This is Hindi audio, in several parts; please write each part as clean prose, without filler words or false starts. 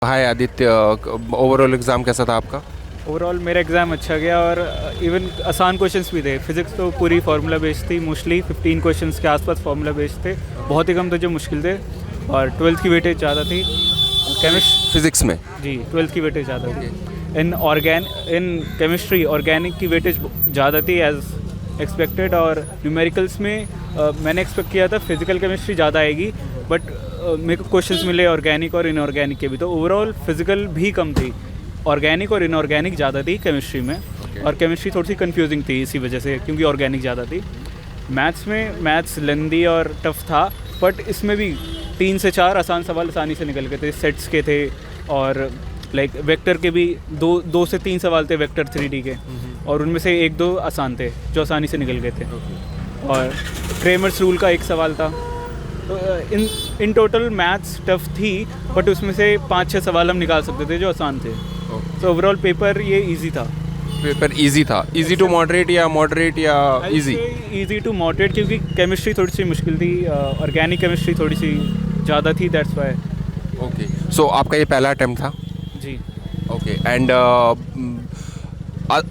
हाय आदित्य, ओवरऑल एग्ज़ाम कैसा था आपका? ओवरऑल मेरा एग्ज़ाम अच्छा गया और इवन आसान क्वेश्चंस भी थे। फिज़िक्स तो पूरी फार्मूला बेस्ड थी, मोस्टली 15 क्वेश्चंस के आसपास फार्मूला बेस्ड थे। बहुत ही कम थे जो मुश्किल थे और 12th की वेटेज ज़्यादा थी। फिज़िक्स में? जी 12th की वेटेज ज़्यादा थी। इन केमिस्ट्री ऑर्गेनिक की वेटेज ज़्यादा थी एज एक्सपेक्टेड। और न्यूमेरिकल्स में मैंने एक्सपेक्ट किया था फिज़िकल केमिस्ट्री ज़्यादा आएगी, बट मेरे को क्वेश्चंस मिले ऑर्गेनिक और इनऑर्गेनिक के भी, तो ओवरऑल फिज़िकल भी कम थी, ऑर्गेनिक और इनऑर्गेनिक ज़्यादा थी केमिस्ट्री में। और केमिस्ट्री थोड़ी सी कंफ्यूजिंग थी इसी वजह से, क्योंकि ऑर्गेनिक ज़्यादा थी। मैथ्स लेंदी और टफ था, बट इसमें भी 3 से 4 आसान सवाल आसानी से निकल गए थे। सेट्स के थे और लाइक वेक्टर के भी 2 से 3 सवाल थे वेक्टर 3D के, और उनमें से 1-2 आसान थे जो आसानी से निकल गए थे। और क्रेमर्स रूल का एक सवाल था। तो इन टोटल मैथ्स टफ थी, बट उसमें से 5-6 सवाल हम निकाल सकते थे जो आसान थे। तो ओवरऑल पेपर ये इजी था। पेपर इजी था? इजी टू मॉडरेट या इजी? इजी टू मॉडरेट, क्योंकि केमिस्ट्री थोड़ी सी मुश्किल थी, ऑर्गेनिक केमिस्ट्री थोड़ी सी ज़्यादा थी, दैट्स वाई। ओके, सो आपका ये पहला अटेम्प्ट था? जी। ओके, एंड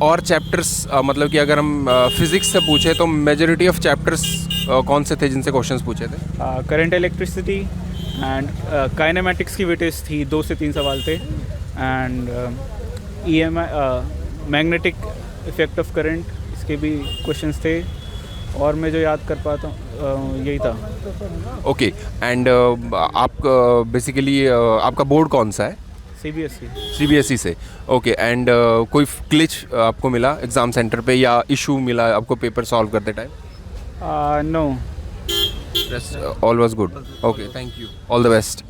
और चैप्टर्स, मतलब कि अगर हम फिज़िक्स से पूछे तो मेजॉरिटी ऑफ चैप्टर्स कौन से थे जिनसे क्वेश्चंस पूछे थे? करंट इलेक्ट्रिसिटी एंड काइनेमेटिक्स की वेटेज थी, 2 से 3 सवाल थे। And magnetic effect of current, इसके भी क्वेश्चंस थे। और मैं जो याद कर पाता हूँ यही था। ओके, एंड आप बेसिकली आपका बोर्ड कौन सा है? CBSE। CBSE से? ओके, एंड कोई ग्लिच आपको मिला एग्ज़ाम सेंटर पे या इशू मिला आपको पेपर सॉल्व करते time? No. All was good? Okay, thank you, all the best.